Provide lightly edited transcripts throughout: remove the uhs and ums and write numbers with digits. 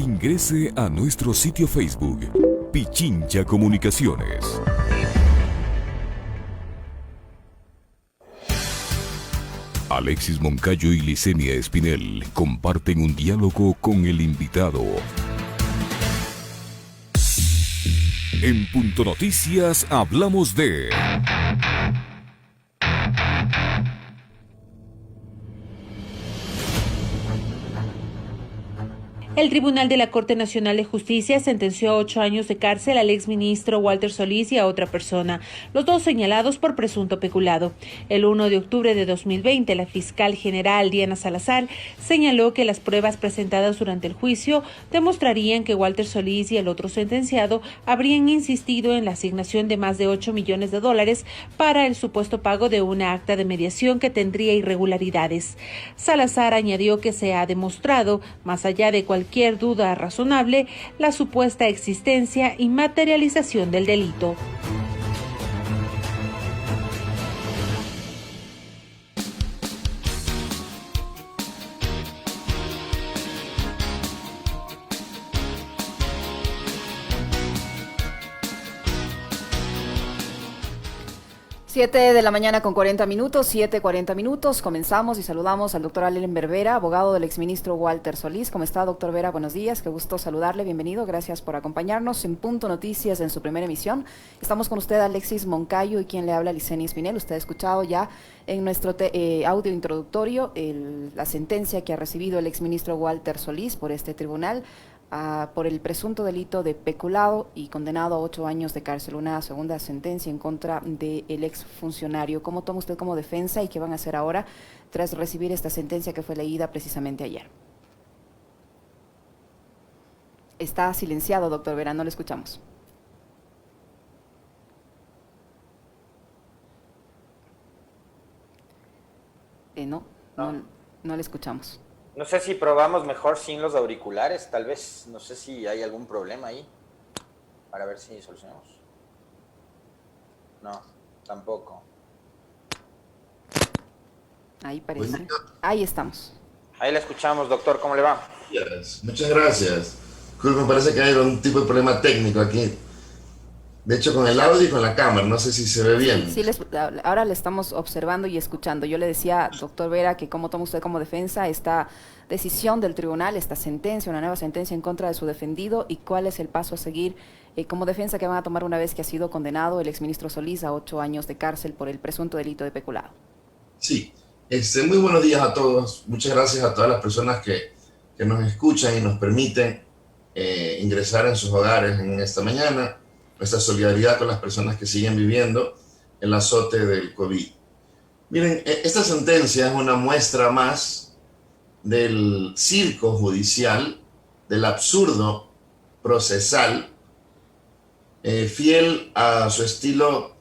Ingrese a nuestro sitio Facebook, Pichincha Comunicaciones. Alexis Moncayo y Licenia Espinel comparten un diálogo con el invitado. En Punto Noticias hablamos de... El Tribunal de la Corte Nacional de Justicia sentenció a 8 años de cárcel al exministro Walter Solís y a otra persona, los dos señalados por presunto peculado. El 1 de octubre de 2020, la fiscal general Diana Salazar señaló que las pruebas presentadas durante el juicio demostrarían que Walter Solís y el otro sentenciado habrían insistido en la asignación de más de 8 millones de dólares para el supuesto pago de una acta de mediación que tendría irregularidades. Salazar añadió que se ha demostrado, más allá de cualquier duda razonable, la supuesta existencia y materialización del delito. 7 de la mañana con 40 minutos, 7:40 minutos. Comenzamos y saludamos al doctor Allenber Vera, abogado del exministro Walter Solís. ¿Cómo está, doctor Vera? Buenos días, qué gusto saludarle, bienvenido. Gracias por acompañarnos en Punto Noticias en su primera emisión. Estamos con usted, Alexis Moncayo, y quien le habla, Licenia Espinel. Usted ha escuchado ya en nuestro audio introductorio la sentencia que ha recibido el exministro Walter Solís por este tribunal, por el presunto delito de peculado y condenado a 8 años de cárcel, una segunda sentencia en contra del exfuncionario. ¿Cómo toma usted como defensa y qué van a hacer ahora tras recibir esta sentencia que fue leída precisamente ayer? Está silenciado, doctor Vera, no le escuchamos. No le escuchamos. No sé si probamos mejor sin los auriculares, tal vez, no sé si hay algún problema ahí, para ver si solucionamos. No, tampoco. Ahí parece. Ahí estamos. Ahí la escuchamos, doctor, ¿cómo le va? Muchas gracias. Me parece que hay un tipo de problema técnico aquí. De hecho, con el audio y con la cámara, no sé si se ve bien. Sí, ahora le estamos observando y escuchando. Yo le decía, doctor Vera, que cómo toma usted como defensa esta decisión del tribunal, esta sentencia, una nueva sentencia en contra de su defendido, y cuál es el paso a seguir como defensa que van a tomar una vez que ha sido condenado el exministro Solís a 8 años de cárcel por el presunto delito de peculado. Sí, muy buenos días a todos. Muchas gracias a todas las personas que nos escuchan y nos permiten ingresar en sus hogares en esta mañana. Nuestra solidaridad con las personas que siguen viviendo el azote del COVID. Miren, esta sentencia es una muestra más del circo judicial, del absurdo procesal, fiel a su estilo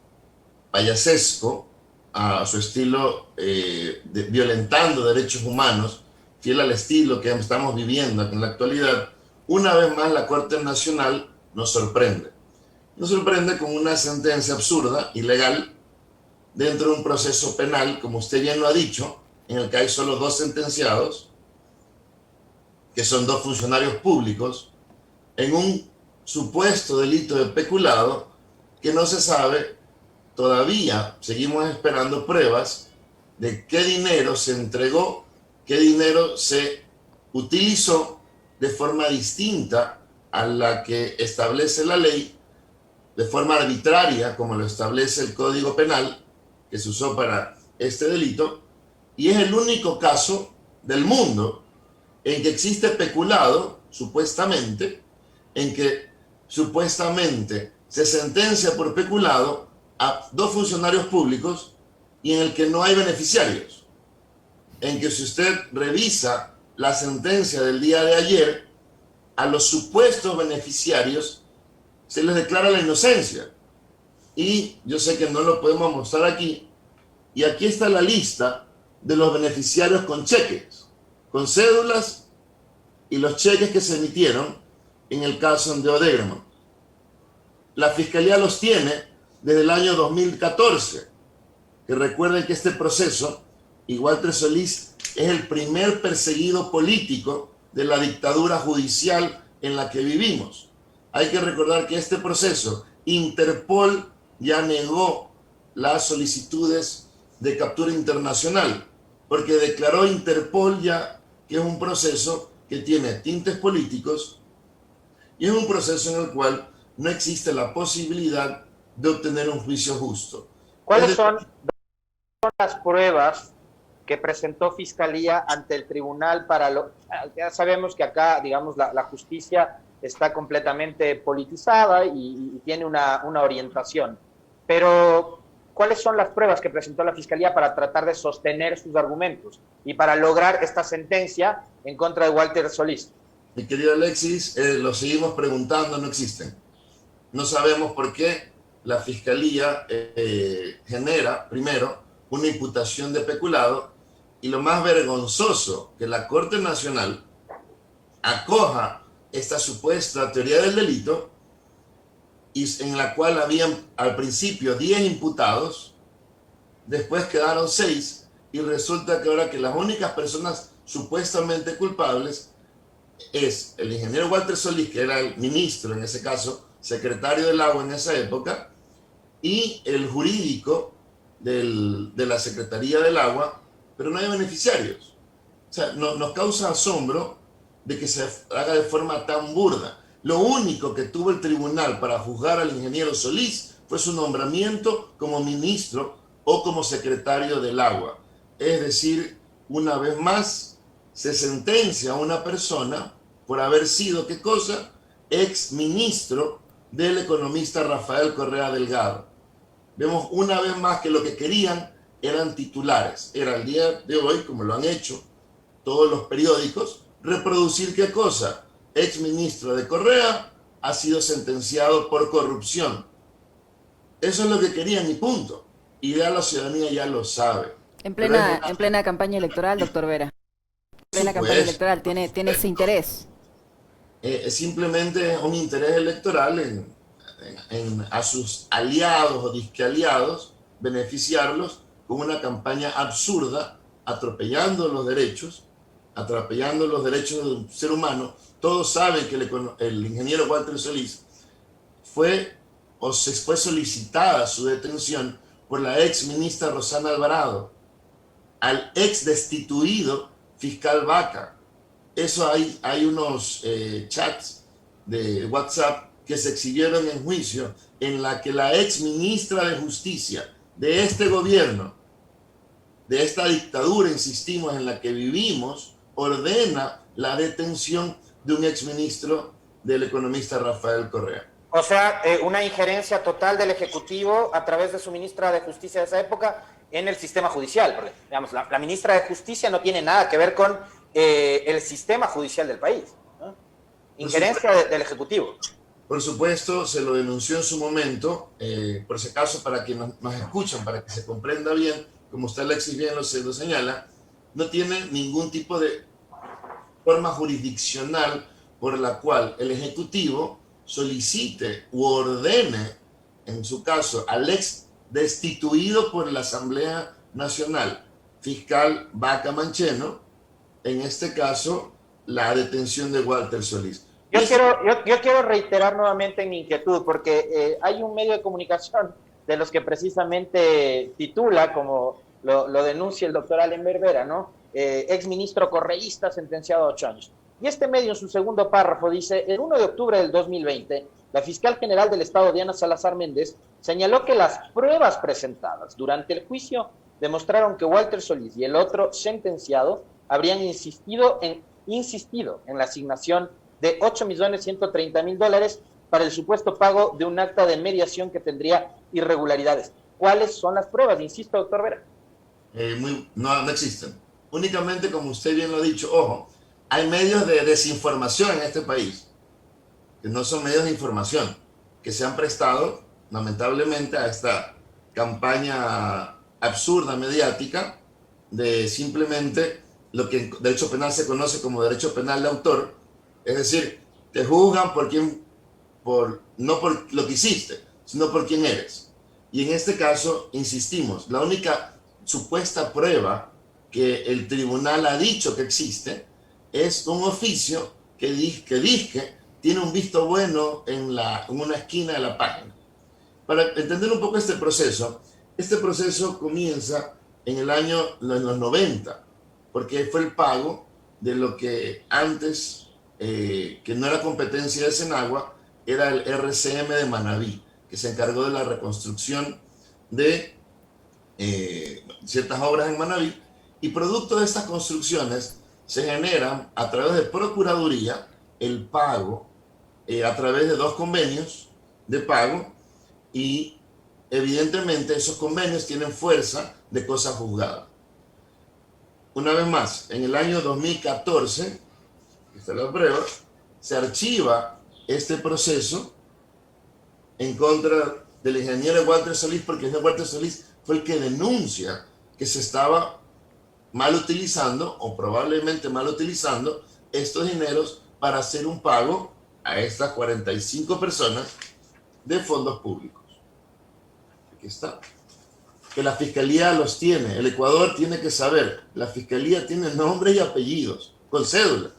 payasesco, a su estilo violentando derechos humanos, fiel al estilo que estamos viviendo en la actualidad. Una vez más, la Corte Nacional nos sorprende. Nos sorprende con una sentencia absurda, ilegal, dentro de un proceso penal, como usted bien lo ha dicho, en el que hay solo 2 sentenciados, que son 2 funcionarios públicos, en un supuesto delito de peculado que no se sabe todavía. Seguimos esperando pruebas de qué dinero se entregó, qué dinero se utilizó de forma distinta a la que establece la ley, de forma arbitraria, como lo establece el Código Penal, que se usó para este delito, y es el único caso del mundo en que existe peculado, supuestamente, en que supuestamente se sentencia por peculado a 2 funcionarios públicos y en el que no hay beneficiarios. En que si usted revisa la sentencia del día de ayer, a los supuestos beneficiarios se les declara la inocencia. Y yo sé que no lo podemos mostrar aquí. Y aquí está la lista de los beneficiarios con cheques, con cédulas y los cheques que se emitieron en el caso de Odegamo. La Fiscalía los tiene desde el año 2014. Que recuerden que este proceso, y Walter Solís es el primer perseguido político de la dictadura judicial en la que vivimos. Hay que recordar que este proceso, Interpol ya negó las solicitudes de captura internacional, porque declaró Interpol ya que es un proceso que tiene tintes políticos y es un proceso en el cual no existe la posibilidad de obtener un juicio justo. ¿Cuáles son las pruebas que presentó Fiscalía ante el tribunal para lo... Ya sabemos que acá, digamos, la justicia está completamente politizada y tiene una orientación, pero ¿cuáles son las pruebas que presentó la Fiscalía para tratar de sostener sus argumentos y para lograr esta sentencia en contra de Walter Solís? Mi querido Alexis, lo seguimos preguntando, no existen. No sabemos por qué la Fiscalía genera, primero, una imputación de peculado, y lo más vergonzoso, que la Corte Nacional acoja esta supuesta teoría del delito, y en la cual habían al principio 10 imputados, después quedaron 6, y resulta que ahora que las únicas personas supuestamente culpables es el ingeniero Walter Solís, que era el ministro, en ese caso, secretario del agua en esa época, y el jurídico de la Secretaría del Agua, pero no hay beneficiarios. O sea, nos causa asombro de que se haga de forma tan burda. Lo único que tuvo el tribunal para juzgar al ingeniero Solís fue su nombramiento como ministro o como secretario del agua. Es decir, una vez más, se sentencia a una persona por haber sido, ¿qué cosa? Ex ministro del economista Rafael Correa Delgado. Vemos una vez más que lo que querían eran titulares. Era el día de hoy, como lo han hecho todos los periódicos, reproducir ¿qué cosa? Ex ministro de Correa ha sido sentenciado por corrupción. Eso es lo que querían y punto. Y ya la ciudadanía ya lo sabe. En plena campaña electoral, doctor Vera. En plena campaña electoral, tiene ese interés. Simplemente un interés electoral a sus aliados o disque aliados, beneficiarlos con una campaña absurda, atropellando los derechos de un ser humano. Todos saben que el ingeniero Walter Solís fue solicitada su detención por la ex ministra Rosana Alvarado, al ex destituido fiscal Vaca. Eso hay unos chats de WhatsApp que se exhibieron en juicio, en la que la ex ministra de Justicia de este gobierno, de esta dictadura, insistimos, en la que vivimos, ordena la detención de un ex ministro del economista Rafael Correa. O sea, una injerencia total del Ejecutivo a través de su ministra de Justicia de esa época en el sistema judicial, porque digamos, la ministra de Justicia no tiene nada que ver con el sistema judicial del país, ¿no? Injerencia del Ejecutivo. Por supuesto, se lo denunció en su momento, por si acaso, para quienes nos escuchan, para que se comprenda bien, como usted, Alexis, bien lo señala, no tiene ningún tipo de forma jurisdiccional por la cual el Ejecutivo solicite u ordene, en su caso, al ex destituido por la Asamblea Nacional, fiscal Vaca Mancheno, en este caso, la detención de Walter Solís. Yo quiero reiterar nuevamente mi inquietud, porque hay un medio de comunicación de los que precisamente titula, como lo denuncia el doctor Allen Berbera, ¿no? Ex ministro correísta sentenciado a 8 años. Y este medio, en su segundo párrafo, dice: el 1 de octubre del 2020, la fiscal general del Estado, Diana Salazar Méndez, señaló que las pruebas presentadas durante el juicio demostraron que Walter Solís y el otro sentenciado habrían insistido en la asignación de $8.130.000 para el supuesto pago de un acta de mediación que tendría irregularidades. ¿Cuáles son las pruebas? Insisto, doctor Vera. No existen. Únicamente, como usted bien lo ha dicho, ojo, hay medios de desinformación en este país, que no son medios de información, que se han prestado, lamentablemente, a esta campaña absurda mediática de simplemente lo que en derecho penal se conoce como derecho penal de autor. Es decir, te juzgan no por lo que hiciste, sino por quién eres. Y en este caso, insistimos, la única supuesta prueba que el tribunal ha dicho que existe es un oficio que dice tiene un visto bueno en una esquina de la página. Para entender un poco este proceso comienza en los 90, porque fue el pago de lo que antes, que no era competencia de Senagua, era el RCM de Manabí, que se encargó de la reconstrucción de ciertas obras en Manabí, y producto de estas construcciones se generan a través de Procuraduría el pago a través de 2 convenios de pago, y evidentemente esos convenios tienen fuerza de cosa juzgada. Una vez más, en el año 2014, esta es la prueba, se archiva este proceso en contra del ingeniero Walter Solís, porque el ingeniero Walter Solís fue el que denuncia que se estaba mal utilizando, o probablemente mal utilizando, estos dineros para hacer un pago a estas 45 personas de fondos públicos. Aquí está. Que la Fiscalía los tiene. El Ecuador tiene que saber. La Fiscalía tiene nombres y apellidos, con cédula.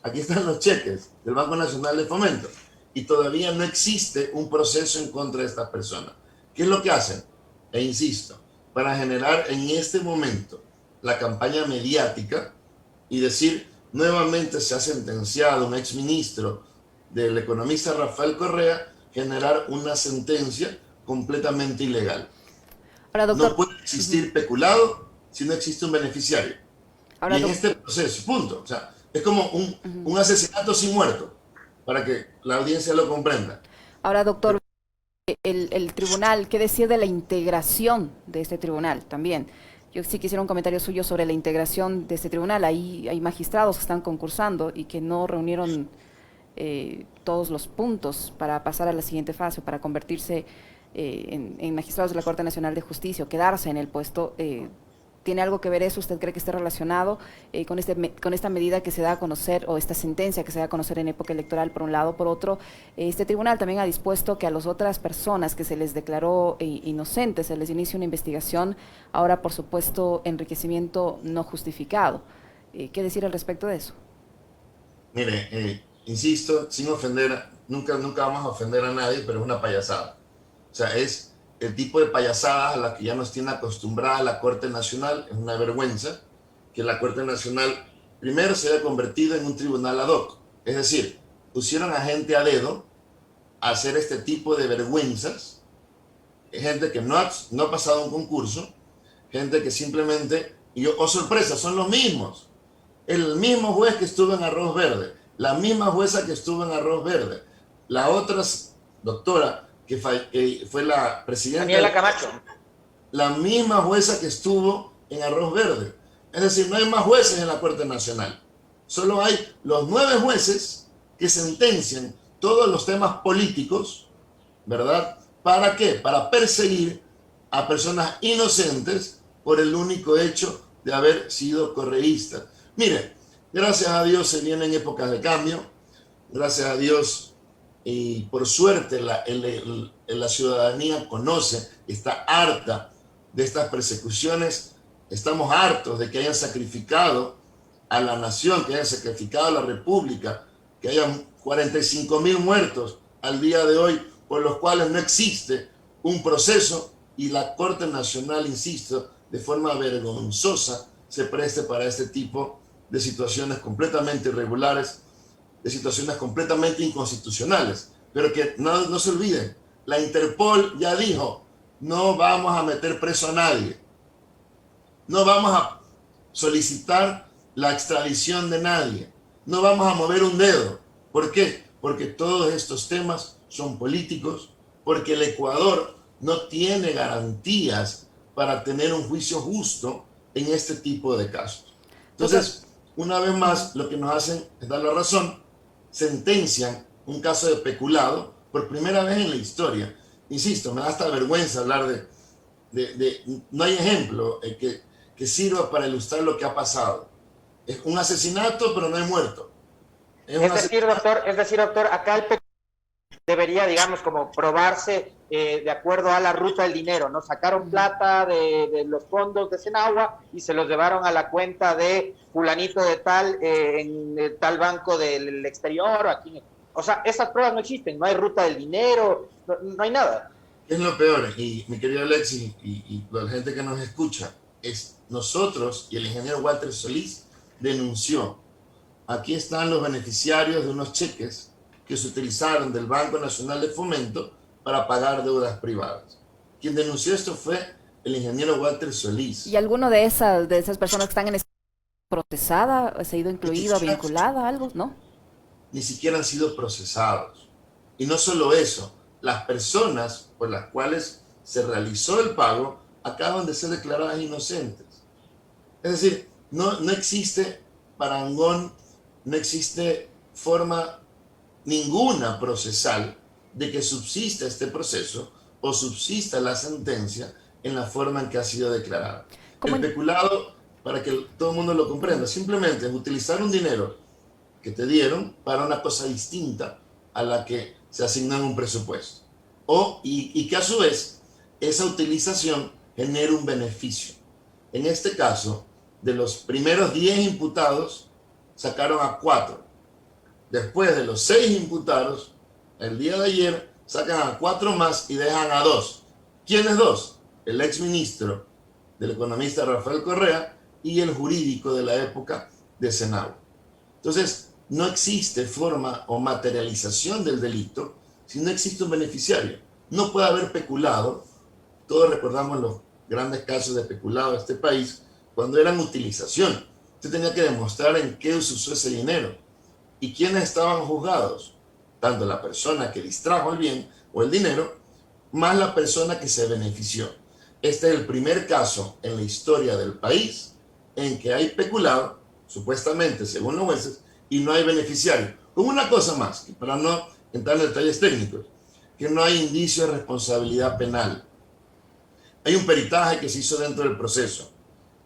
Aquí están los cheques del Banco Nacional de Fomento. Y todavía no existe un proceso en contra de estas personas. ¿Qué es lo que hacen? E insisto, para generar en este momento la campaña mediática y decir, nuevamente se ha sentenciado un exministro del economista Rafael Correa, generar una sentencia completamente ilegal. Ahora, doctor, no puede existir peculado si no existe un beneficiario. Ahora, y en este proceso, punto. O sea, es como un asesinato sin muerto, para que la audiencia lo comprenda. Ahora, doctor, el tribunal, ¿qué decir de la integración de este tribunal también? Yo sí quisiera un comentario suyo sobre la integración de este tribunal. Ahí hay magistrados que están concursando y que no reunieron todos los puntos para pasar a la siguiente fase, para convertirse en magistrados de la Corte Nacional de Justicia o quedarse en el puesto. ¿Tiene algo que ver eso? ¿Usted cree que esté relacionado con esta medida que se da a conocer, o esta sentencia que se da a conocer en época electoral, por un lado? Por otro, este tribunal también ha dispuesto que a las otras personas que se les declaró inocentes se les inicie una investigación, ahora por supuesto enriquecimiento no justificado. ¿Qué decir al respecto de eso? Mire, insisto, sin ofender, nunca vamos a ofender a nadie, pero es una payasada. O sea, es el tipo de payasadas a las que ya nos tiene acostumbrada la Corte Nacional. Es una vergüenza que la Corte Nacional primero se haya convertido en un tribunal ad hoc. Es decir, pusieron a gente a dedo a hacer este tipo de vergüenzas. Gente que no ha pasado un concurso, gente que simplemente, oh sorpresa, son los mismos. El mismo juez que estuvo en Arroz Verde, la misma jueza que estuvo en Arroz Verde, la otra doctora que fue la presidenta Daniela Camacho, la misma jueza que estuvo en Arroz Verde. Es decir, no hay más jueces en la Corte Nacional. Solo hay los 9 jueces que sentencian todos los temas políticos, ¿verdad? ¿Para qué? Para perseguir a personas inocentes por el único hecho de haber sido correístas. Mire, gracias a Dios se vienen épocas de cambio. Gracias a Dios, y por suerte la ciudadanía conoce, está harta de estas persecuciones. Estamos hartos de que hayan sacrificado a la nación, que hayan sacrificado a la república, que hayan 45.000 muertos al día de hoy, por los cuales no existe un proceso, y la Corte Nacional, insisto, de forma vergonzosa se preste para este tipo de situaciones completamente irregulares, de situaciones completamente inconstitucionales. Pero que no se olviden, la Interpol ya dijo, no vamos a meter preso a nadie, no vamos a solicitar la extradición de nadie, no vamos a mover un dedo. ¿Por qué? Porque todos estos temas son políticos, porque el Ecuador no tiene garantías para tener un juicio justo en este tipo de casos. Entonces, una vez más, lo que nos hacen es dar la razón. Sentencian un caso de peculado por primera vez en la historia. Insisto, me da hasta vergüenza hablar no hay ejemplo que sirva para ilustrar lo que ha pasado. Es un asesinato, pero no hay muerto. Es decir, doctor, acá el peculado debería, digamos, como probarse de acuerdo a la ruta del dinero, ¿no? Sacaron plata de los fondos de Senagua y se los llevaron a la cuenta de fulanito de tal, en tal banco del exterior, o aquí O sea, esas pruebas no existen, no hay ruta del dinero, no hay nada. Es lo peor, y mi querido Alexis y la gente que nos escucha, es nosotros y el ingeniero Walter Solís denunció. Aquí están los beneficiarios de unos cheques que se utilizaron del Banco Nacional de Fomento para pagar deudas privadas. Quien denunció esto fue el ingeniero Walter Solís. ¿Y alguno de esas personas que están en esta procesada, se ha ido incluido, vinculada, algo, no? Ni siquiera han sido procesados. Y no solo eso, las personas por las cuales se realizó el pago acaban de ser declaradas inocentes. Es decir, no existe parangón, no existe forma ninguna procesal de que subsista este proceso o subsista la sentencia en la forma en que ha sido declarada. El peculado, para que todo el mundo lo comprenda, simplemente es utilizar un dinero que te dieron para una cosa distinta a la que se asignó en un presupuesto. Y que a su vez esa utilización genera un beneficio. En este caso, de los primeros 10 imputados, sacaron a 4. Después de los 6 imputados, el día de ayer, sacan a 4 más y dejan a 2. ¿Quiénes 2? El exministro del economista Rafael Correa y el jurídico de la época de Senado. Entonces, no existe forma o materialización del delito si no existe un beneficiario. No puede haber peculado. Todos recordamos los grandes casos de peculado de este país cuando eran utilización. Usted tenía que demostrar en qué se usó ese dinero y quiénes estaban juzgados. Tanto la persona que distrajo el bien o el dinero, más la persona que se benefició. Este es el primer caso en la historia del país en que hay peculado, supuestamente según los jueces, y no hay beneficiario. Con una cosa más, que para no entrar en detalles técnicos, que no hay indicio de responsabilidad penal. Hay un peritaje que se hizo dentro del proceso.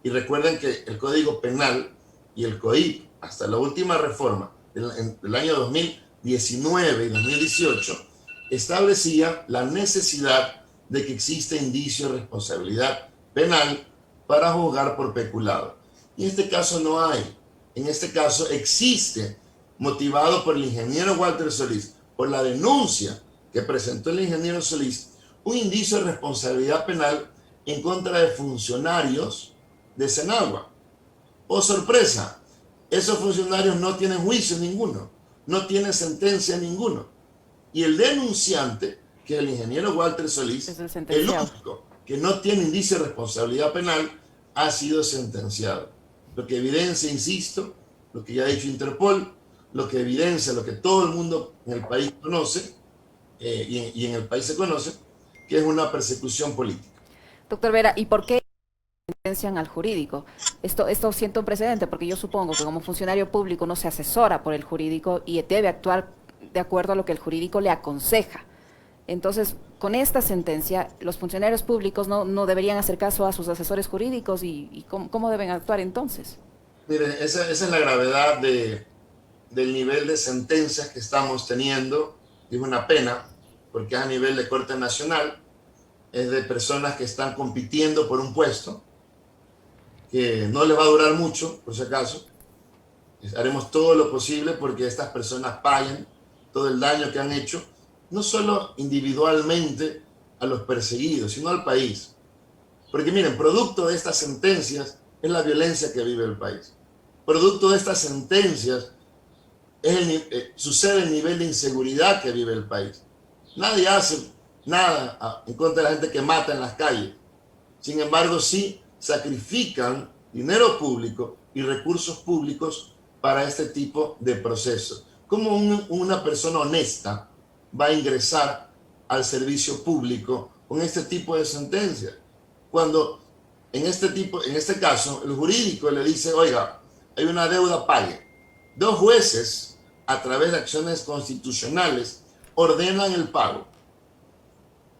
Y recuerden que el Código Penal y el COIP, hasta la última reforma del año 2019 y 2018, establecía la necesidad de que exista indicio de responsabilidad penal para juzgar por peculado. Y en este caso no hay. En este caso existe, motivado por el ingeniero Walter Solís, por la denuncia que presentó el ingeniero Solís, un indicio de responsabilidad penal en contra de funcionarios de Senagua. Oh, sorpresa, esos funcionarios no tienen juicio ninguno, no tienen sentencia ninguno. Y el denunciante, que es el ingeniero Walter Solís, el único que no tiene indicio de responsabilidad penal, ha sido sentenciado. Lo que evidencia, insisto, lo que ya ha dicho Interpol, lo que evidencia, lo que todo el mundo en el país conoce, y en el país se conoce, que es una persecución política. Doctor Vera, ¿y por qué sentencian al jurídico? Esto siento un precedente, porque yo supongo que como funcionario público uno se asesora por el jurídico y debe actuar de acuerdo a lo que el jurídico le aconseja. Entonces, con esta sentencia, los funcionarios públicos no deberían hacer caso a sus asesores jurídicos y ¿cómo deben actuar entonces? Mire, esa es la gravedad del nivel de sentencias que estamos teniendo. Es una pena, porque es a nivel de Corte Nacional, es de personas que están compitiendo por un puesto, que no les va a durar mucho, por si acaso. Haremos todo lo posible porque estas personas paguen todo el daño que han hecho, no solo individualmente a los perseguidos, sino al país. Porque miren, producto de estas sentencias es la violencia que vive el país. Producto de estas sentencias sucede el nivel de inseguridad que vive el país. Nadie hace nada en contra de la gente que mata en las calles. Sin embargo, sí sacrifican dinero público y recursos públicos para este tipo de procesos. ¿Cómo una persona honesta va a ingresar al servicio público con este tipo de sentencias? Cuando en este caso el jurídico le dice, oiga, hay una deuda, pague. 2 jueces, a través de acciones constitucionales, ordenan el pago.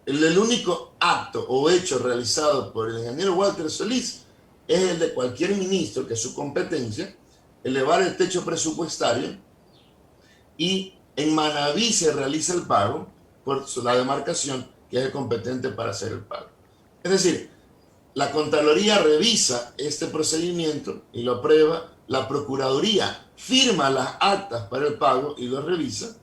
El único acto o hecho realizado por el ingeniero Walter Solís es el de cualquier ministro, que es su competencia, elevar el techo presupuestario, y en Manabí se realiza el pago por la demarcación, que es el competente para hacer el pago. Es decir, la Contraloría revisa este procedimiento y lo aprueba, la Procuraduría firma las actas para el pago y lo revisa,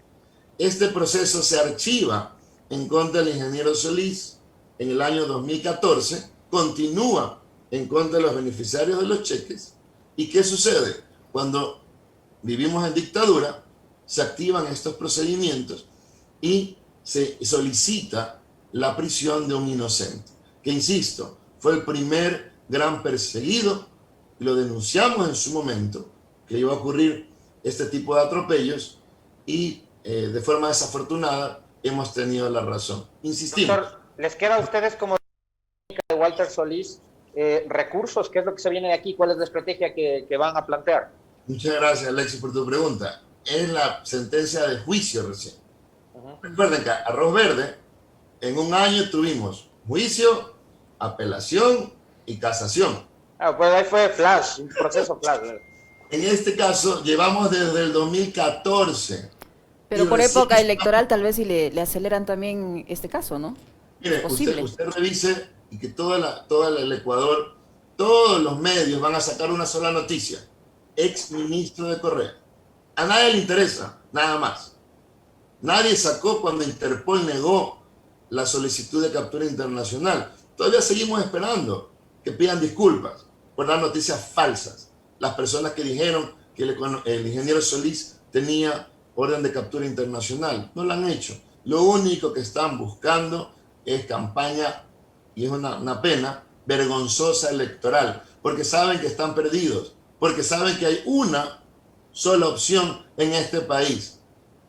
Este proceso se archiva en contra del ingeniero Solís en el año 2014, continúa en contra de los beneficiarios de los cheques. ¿Y qué sucede? Cuando vivimos en dictadura, se activan estos procedimientos y se solicita la prisión de un inocente, que insisto, fue el primer gran perseguido, y lo denunciamos en su momento, que iba a ocurrir este tipo de atropellos, y de forma desafortunada hemos tenido la razón. Insistimos. Doctor, ¿les queda a ustedes como de Walter Solís recursos? ¿Qué es lo que se viene de aquí? ¿Cuál es la estrategia que van a plantear? Muchas gracias, Alexis, por tu pregunta. Es la sentencia de juicio recién. Recuerden que Arroz Verde, en un año tuvimos juicio, apelación y casación. Pues ahí fue flash, un proceso flash. En este caso, llevamos desde el 2014. Pero por época electoral tal vez si le aceleran también este caso, ¿no? Mire, usted revise y que todo el Ecuador, todos los medios van a sacar una sola noticia. Ex ministro de Correa. A nadie le interesa, nada más. Nadie sacó cuando Interpol negó la solicitud de captura internacional. Todavía seguimos esperando que pidan disculpas por dar noticias falsas. Las personas que dijeron que el ingeniero Solís tenía orden de captura internacional. No lo han hecho. Lo único que están buscando es campaña, y es una pena, vergonzosa electoral, porque saben que están perdidos, porque saben que hay una sola opción en este país,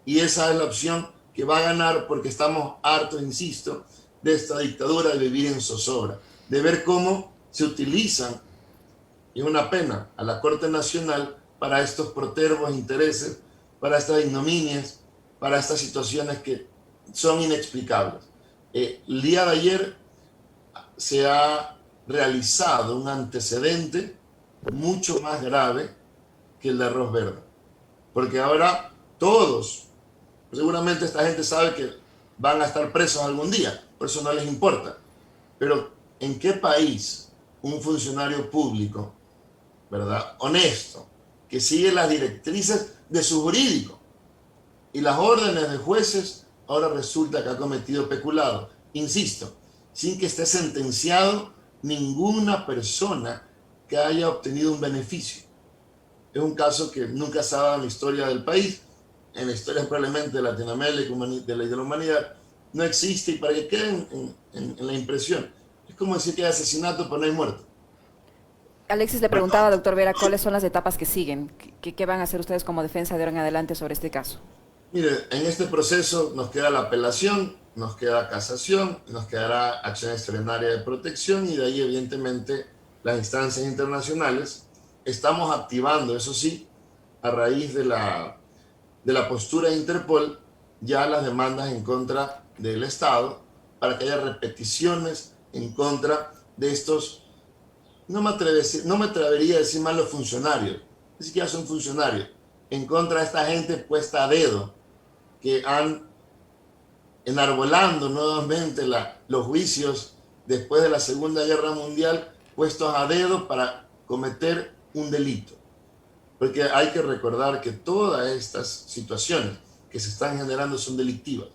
y esa es la opción que va a ganar, porque estamos hartos, insisto, de esta dictadura, de vivir en zozobra, de ver cómo se utilizan, y es una pena, a la Corte Nacional para estos protervos intereses, para estas ignominias, para estas situaciones que son inexplicables. El día de ayer se ha realizado un antecedente mucho más grave que el de Arroz Verde, porque ahora todos, seguramente esta gente sabe que van a estar presos algún día, por eso no les importa, pero ¿en qué país un funcionario público, ¿verdad?, honesto, que sigue las directrices de su jurídico y las órdenes de jueces, ahora resulta que ha cometido peculado? Insisto, sin que esté sentenciado ninguna persona que haya obtenido un beneficio. Es un caso que nunca se ha dado en la historia del país, en la historia probablemente de Latinoamérica, de la humanidad. No existe, y para que queden en la impresión. Es como decir que hay asesinato pero no hay muerto. Alexis le preguntaba, doctor Vera, ¿cuáles son las etapas que siguen? ¿Qué van a hacer ustedes como defensa de ahora en adelante sobre este caso? Mire, en este proceso nos queda la apelación, nos queda casación, nos quedará acción extraordinaria de protección, y de ahí evidentemente las instancias internacionales. Estamos activando, eso sí, a raíz de la postura de Interpol, ya las demandas en contra del Estado para que haya repeticiones en contra de estos, no me atrevería a decir más los funcionarios, ni siquiera son funcionarios, en contra de esta gente puesta a dedo, que han enarbolando nuevamente los juicios después de la Segunda Guerra Mundial, puestos a dedo para cometer un delito. Porque hay que recordar que todas estas situaciones que se están generando son delictivas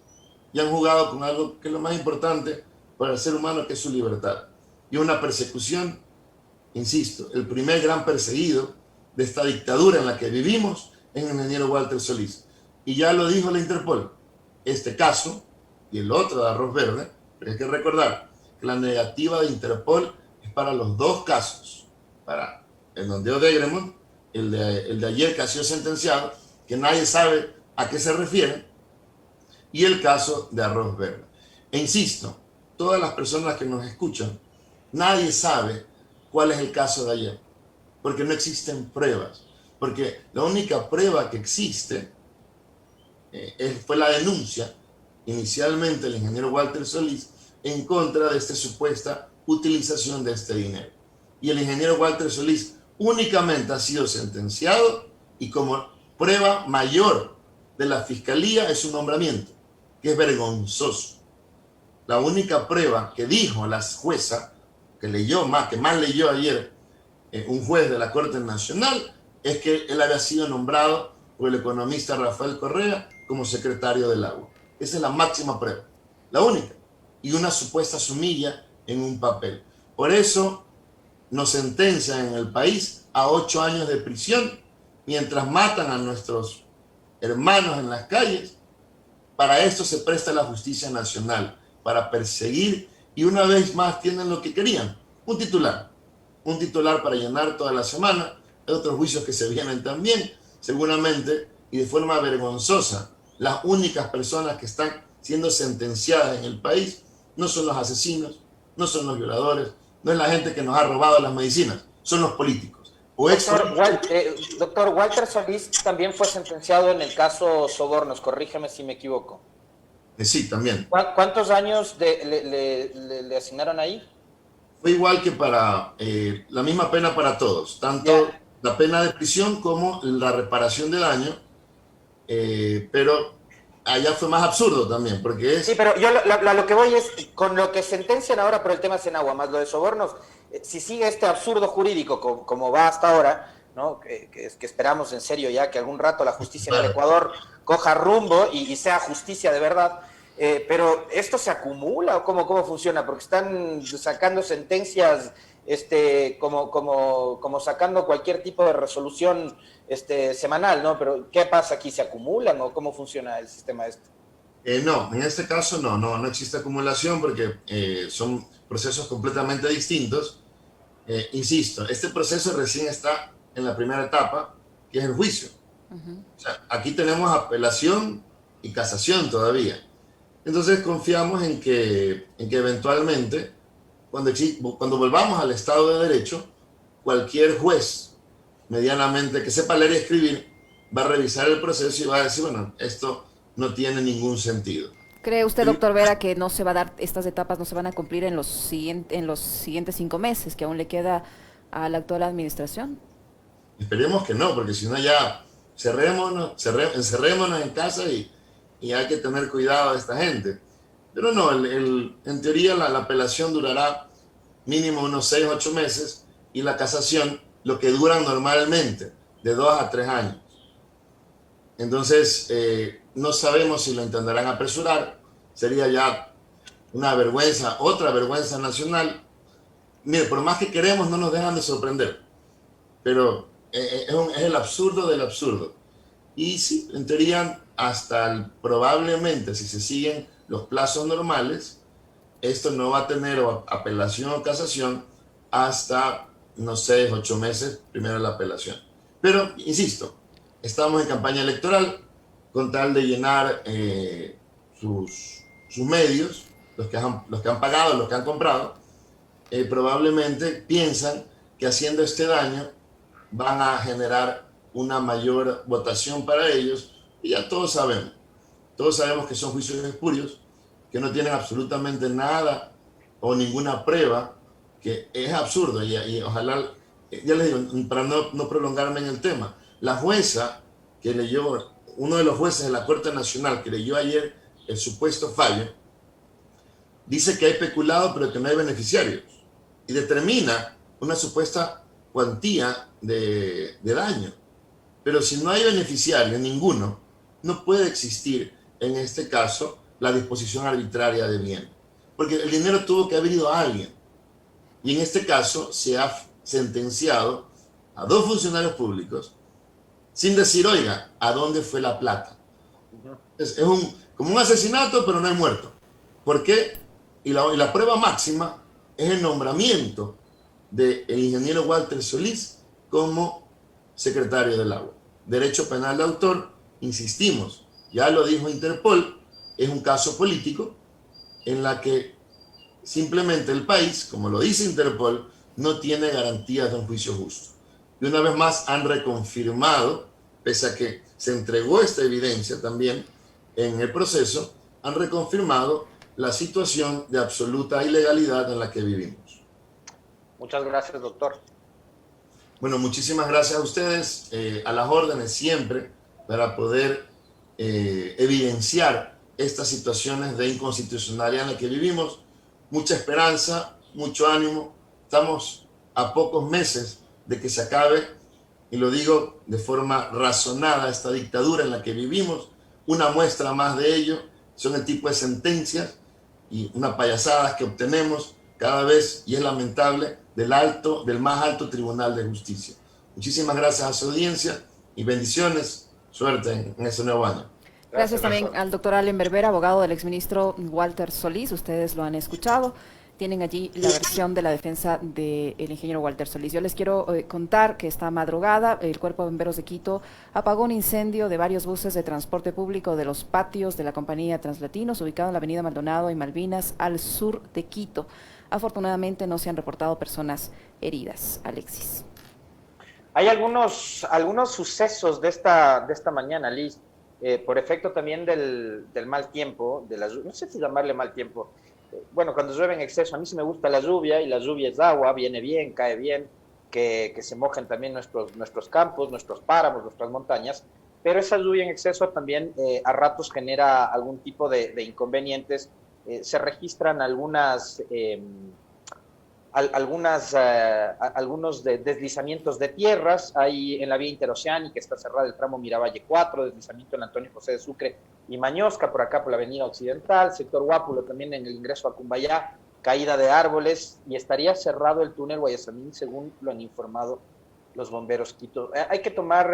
y han jugado con algo que es lo más importante para el ser humano, que es su libertad. Y una persecución, insisto, el primer gran perseguido de esta dictadura en la que vivimos es el ingeniero Walter Solís. Y ya lo dijo la Interpol, este caso y el otro de Arroz Verde, pero hay que recordar que la negativa de Interpol es para los dos casos, para el Don Odegremonde, el de ayer que ha sido sentenciado, que nadie sabe a qué se refiere, y el caso de Arroz Verde. E insisto, todas las personas que nos escuchan, nadie sabe cuál es el caso de ayer, porque no existen pruebas, porque la única prueba que existe fue la denuncia inicialmente del ingeniero Walter Solís en contra de esta supuesta utilización de este dinero. Y el ingeniero Walter Solís únicamente ha sido sentenciado, y como prueba mayor de la fiscalía es su nombramiento, que es vergonzoso. La única prueba que dijo la jueza, que más leyó ayer un juez de la Corte Nacional, es que él había sido nombrado por el economista Rafael Correa como secretario del agua. Esa es la máxima prueba, la única, y una supuesta sumilla en un papel. Por eso nos sentencian en el país a 8 años de prisión mientras matan a nuestros hermanos en las calles. Para esto se presta la justicia nacional, para perseguir, y una vez más tienen lo que querían, un titular para llenar toda la semana. Hay otros juicios que se vienen también, seguramente, y de forma vergonzosa. Las únicas personas que están siendo sentenciadas en el país no son los asesinos, no son los violadores, no es la gente que nos ha robado las medicinas, son los políticos. Doctor Walter Solís también fue sentenciado en el caso Sobornos, corrígeme si me equivoco. Sí, también. ¿Cuántos años le asignaron ahí? Fue igual que para la misma pena para todos, tanto la pena de prisión como la reparación de daño, pero allá fue más absurdo también, porque es... Sí, pero yo lo que voy es, con lo que sentencian ahora por el tema Senagua, más lo de Sobornos, si sigue este absurdo jurídico como va hasta ahora, ¿no? Que esperamos en serio ya que algún rato la justicia en el Ecuador coja rumbo y sea justicia de verdad, pero ¿esto se acumula o cómo funciona? Porque están sacando sentencias como sacando cualquier tipo de resolución semanal, ¿no? Pero ¿qué pasa aquí? ¿Se acumulan o cómo funciona el sistema No, en este caso no existe acumulación porque son procesos completamente distintos. Insisto, este proceso recién está en la primera etapa, que es el juicio. O sea, aquí tenemos apelación y casación todavía. Entonces confiamos en que eventualmente, cuando volvamos al Estado de Derecho, cualquier juez medianamente que sepa leer y escribir va a revisar el proceso y va a decir, bueno, esto no tiene ningún sentido. ¿Cree usted, doctor Vera, que no se va a dar, estas etapas no se van a cumplir en los siguientes 5 meses que aún le queda a la actual administración? Esperemos que no, porque si no ya encerrémonos en casa y hay que tener cuidado de esta gente. Pero no, en teoría la apelación durará mínimo unos 6 o 8 meses y la casación lo que duran normalmente, de 2 a 3 años. Entonces, no sabemos si lo intentarán apresurar. Sería ya una vergüenza, otra vergüenza nacional. Mire, por más que queremos, no nos dejan de sorprender. Pero es el absurdo del absurdo. Y sí, en teoría, probablemente, si se siguen los plazos normales, esto no va a tener apelación o casación hasta, no sé, 8 meses, primero la apelación. Pero, insisto, estamos en campaña electoral con tal de llenar sus medios, los que han pagado, los que han comprado, probablemente piensan que haciendo este daño van a generar una mayor votación para ellos, y ya todos sabemos que son juicios espurios, que no tienen absolutamente nada o ninguna prueba, que es absurdo, y ojalá, ya les digo, para no prolongarme en el tema, la jueza que leyó, uno de los jueces de la Corte Nacional que leyó ayer el supuesto fallo, dice que hay peculado pero que no hay beneficiarios, y determina una supuesta cuantía de daño. Pero si no hay beneficiario, ninguno, no puede existir en este caso la disposición arbitraria de bien, porque el dinero tuvo que haber ido a alguien, y en este caso se ha sentenciado a 2 funcionarios públicos sin decir, oiga, ¿a dónde fue la plata? Es como un asesinato, pero no hay muerto. ¿Por qué? Y la prueba máxima es el nombramiento del ingeniero Walter Solís como secretario del agua. Derecho penal de autor, insistimos, ya lo dijo Interpol, es un caso político en la que simplemente el país, como lo dice Interpol, no tiene garantías de un juicio justo. Y una vez más han reconfirmado, pese a que se entregó esta evidencia también en el proceso, han reconfirmado la situación de absoluta ilegalidad en la que vivimos. Muchas gracias, doctor. Bueno, muchísimas gracias a ustedes, a las órdenes siempre, para poder evidenciar estas situaciones de inconstitucionalidad en la que vivimos. Mucha esperanza, mucho ánimo. Estamos a pocos meses de que se acabe, y lo digo de forma razonada, esta dictadura en la que vivimos, una muestra más de ello son el tipo de sentencias y unas payasadas que obtenemos cada vez, y es lamentable, del más alto Tribunal de Justicia. Muchísimas gracias a su audiencia y bendiciones, suerte en este nuevo año. Gracias también al doctor Allen Berbera, abogado del exministro Walter Solís. Ustedes lo han escuchado. Tienen allí la versión de la defensa del ingeniero Walter Solís. Yo les quiero contar que esta madrugada el Cuerpo de Bomberos de Quito apagó un incendio de varios buses de transporte público de los patios de la compañía Translatinos, ubicado en la avenida Maldonado y Malvinas, al sur de Quito. Afortunadamente no se han reportado personas heridas. Alexis. Hay algunos sucesos de esta mañana, Liz, por efecto también del mal tiempo, no sé si llamarle mal tiempo. Bueno, cuando llueve en exceso, a mí sí me gusta la lluvia, y la lluvia es agua, viene bien, cae bien, que se mojen también nuestros campos, nuestros páramos, nuestras montañas, pero esa lluvia en exceso también a ratos genera algún tipo de inconvenientes. Se registran algunos deslizamientos de tierras. Hay en la vía interoceánica, está cerrada el tramo Miravalle 4, deslizamiento en Antonio José de Sucre y Mañosca, por acá por la avenida Occidental, sector Guápulo también en el ingreso a Cumbayá, caída de árboles, y estaría cerrado el túnel Guayasamín, según lo han informado los bomberos Quito. Hay que tomar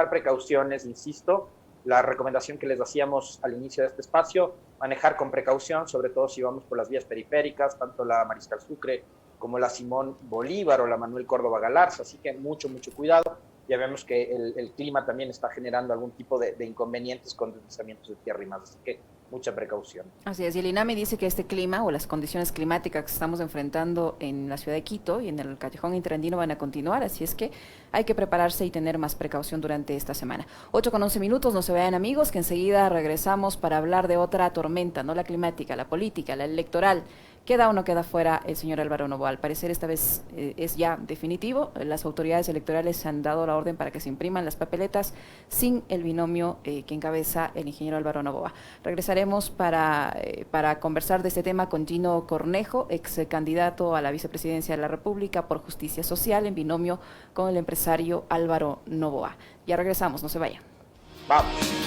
precauciones, insisto. La recomendación que les hacíamos al inicio de este espacio: manejar con precaución, sobre todo si vamos por las vías periféricas, tanto la Mariscal Sucre como la Simón Bolívar o la Manuel Córdoba Galarza, así que mucho cuidado. Ya vemos que el clima también está generando algún tipo de inconvenientes con deslizamientos de tierra y más, así que mucha precaución. Así es, y el INAMI dice que este clima o las condiciones climáticas que estamos enfrentando en la ciudad de Quito y en el Callejón Interandino van a continuar, así es que hay que prepararse y tener más precaución durante esta semana. 8:11, no se vayan amigos, que enseguida regresamos para hablar de otra tormenta, no la climática, la política, la electoral. ¿Queda o no queda fuera el señor Álvaro Noboa? Al parecer esta vez es ya definitivo. Las autoridades electorales han dado la orden para que se impriman las papeletas sin el binomio que encabeza el ingeniero Álvaro Noboa. Regresaremos para conversar de este tema con Gino Cornejo, ex candidato a la vicepresidencia de la República por Justicia Social, en binomio con el empresario Álvaro Noboa. Ya regresamos, no se vayan. Vamos.